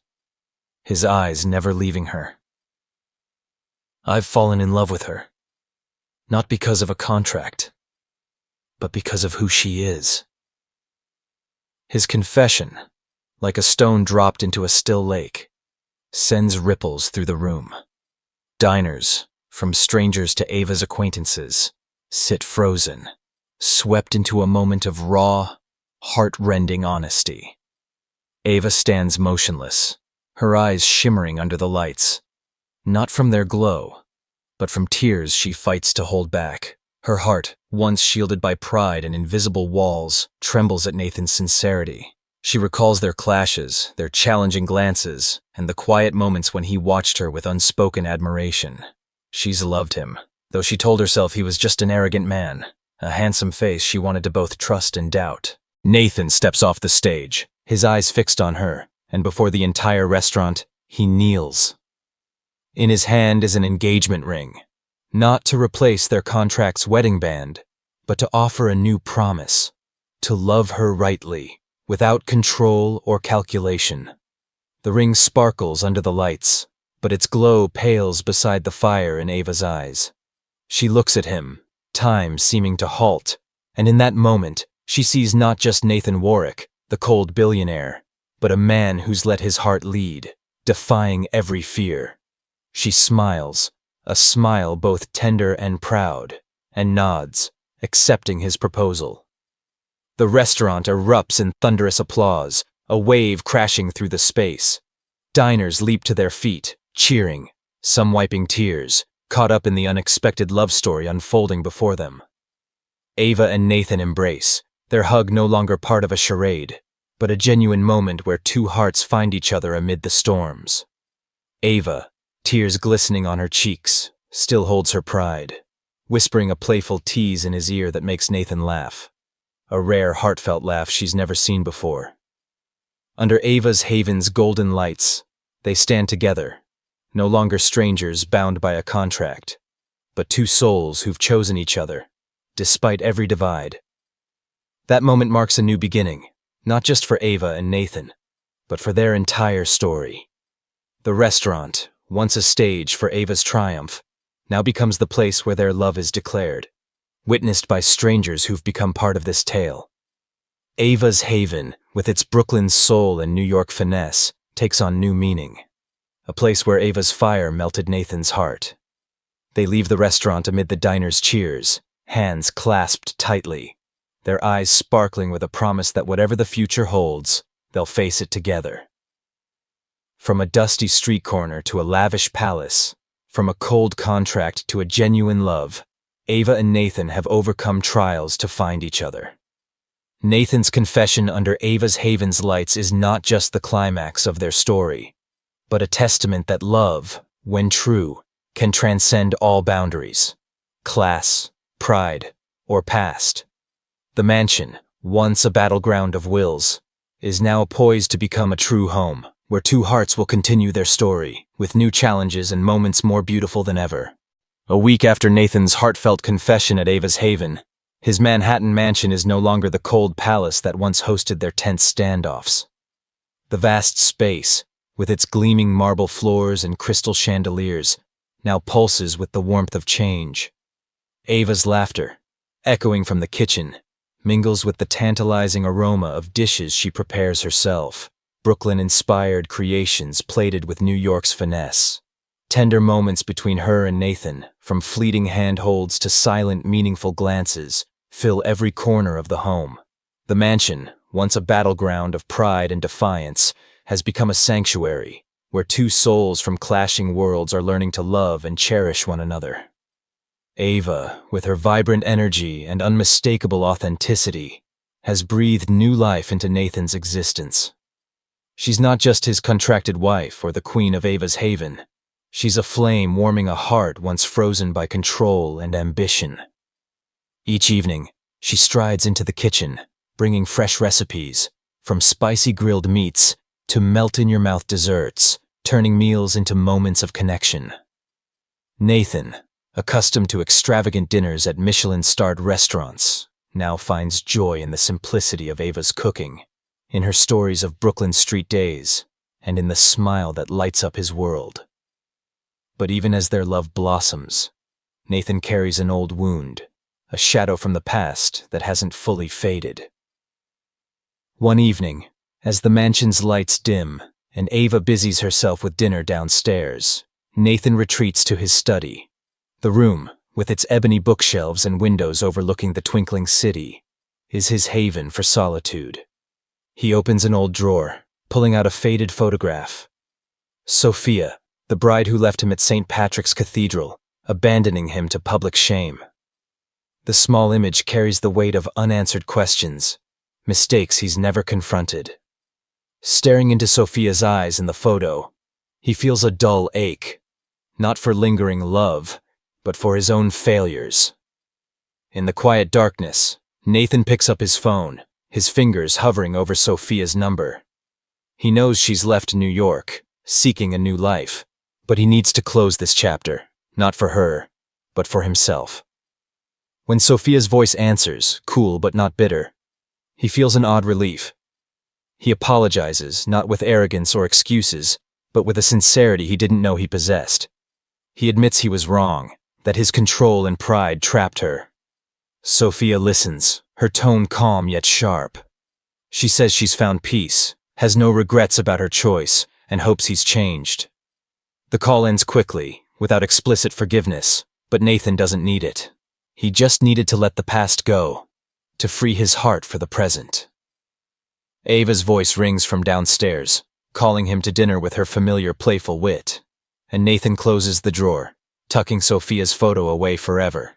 his eyes never leaving her. I've fallen in love with her, not because of a contract, but because of who she is. His confession, like a stone dropped into a still lake, sends ripples through the room. Diners, from strangers to Ava's acquaintances, sit frozen, swept into a moment of raw, heart-rending honesty. Ava stands motionless, her eyes shimmering under the lights, not from their glow, but from tears she fights to hold back. Her heart, once shielded by pride and invisible walls, trembles at Nathan's sincerity. She recalls their clashes, their challenging glances, and the quiet moments when he watched her with unspoken admiration. She's loved him, though she told herself he was just an arrogant man, a handsome face she wanted to both trust and doubt. Nathan steps off the stage, his eyes fixed on her, and before the entire restaurant, he kneels. In his hand is an engagement ring, not to replace their contract's wedding band, but to offer a new promise, to love her rightly, without control or calculation. The ring sparkles under the lights, but its glow pales beside the fire in Ava's eyes. She looks at him, time seeming to halt, and in that moment, she sees not just Nathan Warwick, the cold billionaire, but a man who's let his heart lead, defying every fear. She smiles, a smile both tender and proud, and nods, accepting his proposal. The restaurant erupts in thunderous applause, a wave crashing through the space. Diners leap to their feet, cheering, some wiping tears, caught up in the unexpected love story unfolding before them. Ava and Nathan embrace, their hug no longer part of a charade, but a genuine moment where two hearts find each other amid the storms. Ava, tears glistening on her cheeks, still holds her pride, whispering a playful tease in his ear that makes Nathan laugh. A rare, heartfelt laugh she's never seen before. Under Ava's haven's golden lights, they stand together, no longer strangers bound by a contract, but two souls who've chosen each other, despite every divide. That moment marks a new beginning, not just for Ava and Nathan, but for their entire story. The restaurant, once a stage for Ava's triumph, now becomes the place where their love is declared, witnessed by strangers who've become part of this tale. Ava's Haven, with its Brooklyn soul and New York finesse, takes on new meaning. A place where Ava's fire melted Nathan's heart. They leave the restaurant amid the diner's cheers, hands clasped tightly, their eyes sparkling with a promise that whatever the future holds, they'll face it together. From a dusty street corner to a lavish palace, from a cold contract to a genuine love, Ava and Nathan have overcome trials to find each other. Nathan's confession under Ava's Haven's lights is not just the climax of their story, but a testament that love, when true, can transcend all boundaries, class, pride, or past. The mansion, once a battleground of wills, is now poised to become a true home, where two hearts will continue their story, with new challenges and moments more beautiful than ever. A week after Nathan's heartfelt confession at Ava's Haven, his Manhattan mansion is no longer the cold palace that once hosted their tense standoffs. The vast space, with its gleaming marble floors and crystal chandeliers, now pulses with the warmth of change. Ava's laughter, echoing from the kitchen, mingles with the tantalizing aroma of dishes she prepares herself, Brooklyn-inspired creations plated with New York's finesse. Tender moments between her and Nathan, from fleeting handholds to silent, meaningful glances, fill every corner of the home. The mansion, once a battleground of pride and defiance, has become a sanctuary, where two souls from clashing worlds are learning to love and cherish one another. Ava, with her vibrant energy and unmistakable authenticity, has breathed new life into Nathan's existence. She's not just his contracted wife or the queen of Ava's Haven. She's a flame warming a heart once frozen by control and ambition. Each evening, she strides into the kitchen, bringing fresh recipes, from spicy grilled meats to melt-in-your-mouth desserts, turning meals into moments of connection. Nathan, accustomed to extravagant dinners at Michelin-starred restaurants, now finds joy in the simplicity of Ava's cooking, in her stories of Brooklyn street days, and in the smile that lights up his world. But even as their love blossoms, Nathan carries an old wound, a shadow from the past that hasn't fully faded. One evening, as the mansion's lights dim and Ava busies herself with dinner downstairs, Nathan retreats to his study. The room, with its ebony bookshelves and windows overlooking the twinkling city, is his haven for solitude. He opens an old drawer, pulling out a faded photograph. Sophia, the bride who left him at St. Patrick's Cathedral, abandoning him to public shame. The small image carries the weight of unanswered questions, mistakes he's never confronted. Staring into Sophia's eyes in the photo, he feels a dull ache, not for lingering love, but for his own failures. In the quiet darkness, Nathan picks up his phone, his fingers hovering over Sophia's number. He knows she's left New York, seeking a new life, but he needs to close this chapter, not for her, but for himself. When Sophia's voice answers, cool but not bitter, he feels an odd relief. He apologizes, not with arrogance or excuses, but with a sincerity he didn't know he possessed. He admits he was wrong, that his control and pride trapped her. Sophia listens, her tone calm yet sharp. She says she's found peace, has no regrets about her choice, and hopes he's changed. The call ends quickly, without explicit forgiveness, but Nathan doesn't need it. He just needed to let the past go, to free his heart for the present. Ava's voice rings from downstairs, calling him to dinner with her familiar playful wit, and Nathan closes the drawer, tucking Sophia's photo away forever.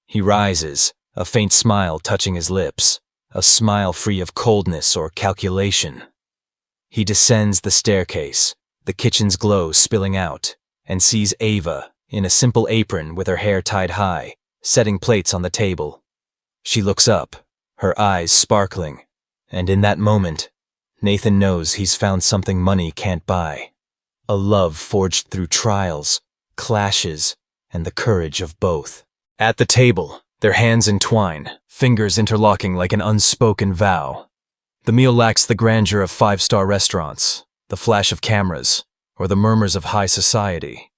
He rises, a faint smile touching his lips, a smile free of coldness or calculation. He descends the staircase, the kitchen's glow spilling out, and sees Ava, in a simple apron with her hair tied high, setting plates on the table. She looks up, her eyes sparkling, and in that moment, Nathan knows he's found something money can't buy. A love forged through trials, clashes, and the courage of both. At the table, their hands entwine, fingers interlocking like an unspoken vow. The meal lacks the grandeur of five-star restaurants, the flash of cameras, or the murmurs of high society.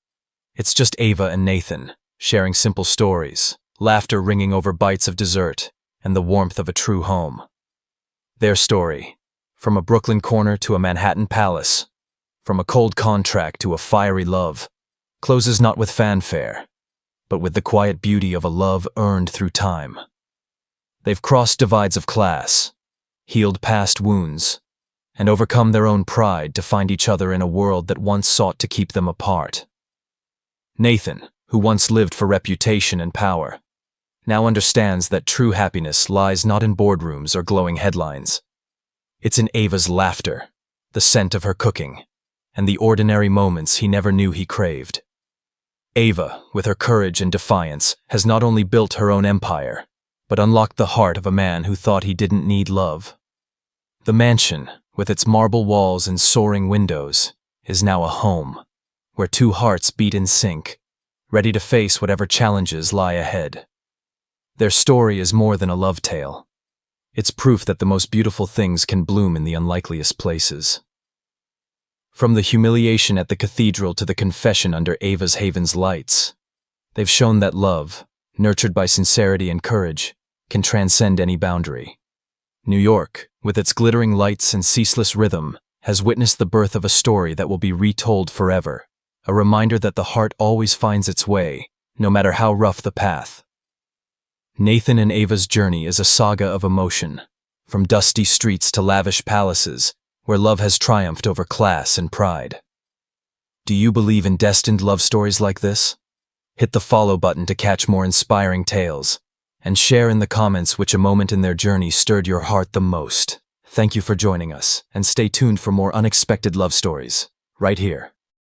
It's just Ava and Nathan, sharing simple stories, laughter ringing over bites of dessert, and the warmth of a true home. Their story, from a Brooklyn corner to a Manhattan palace, from a cold contract to a fiery love, closes not with fanfare, but with the quiet beauty of a love earned through time. They've crossed divides of class, healed past wounds, and overcome their own pride to find each other in a world that once sought to keep them apart. Nathan, who once lived for reputation and power, now understands that true happiness lies not in boardrooms or glowing headlines. It's in Ava's laughter, the scent of her cooking, and the ordinary moments he never knew he craved. Ava, with her courage and defiance, has not only built her own empire, but unlocked the heart of a man who thought he didn't need love. The mansion, with its marble walls and soaring windows, is now a home, where two hearts beat in sync, ready to face whatever challenges lie ahead. Their story is more than a love tale. It's proof that the most beautiful things can bloom in the unlikeliest places. From the humiliation at the cathedral to the confession under Ava's haven's lights, they've shown that love, nurtured by sincerity and courage, can transcend any boundary. New York, with its glittering lights and ceaseless rhythm, has witnessed the birth of a story that will be retold forever, a reminder that the heart always finds its way, no matter how rough the path. Nathan and Ava's journey is a saga of emotion, from dusty streets to lavish palaces, where love has triumphed over class and pride. Do you believe in destined love stories like this? Hit the follow button to catch more inspiring tales, and share in the comments which a moment in their journey stirred your heart the most. Thank you for joining us, and stay tuned for more unexpected love stories, right here.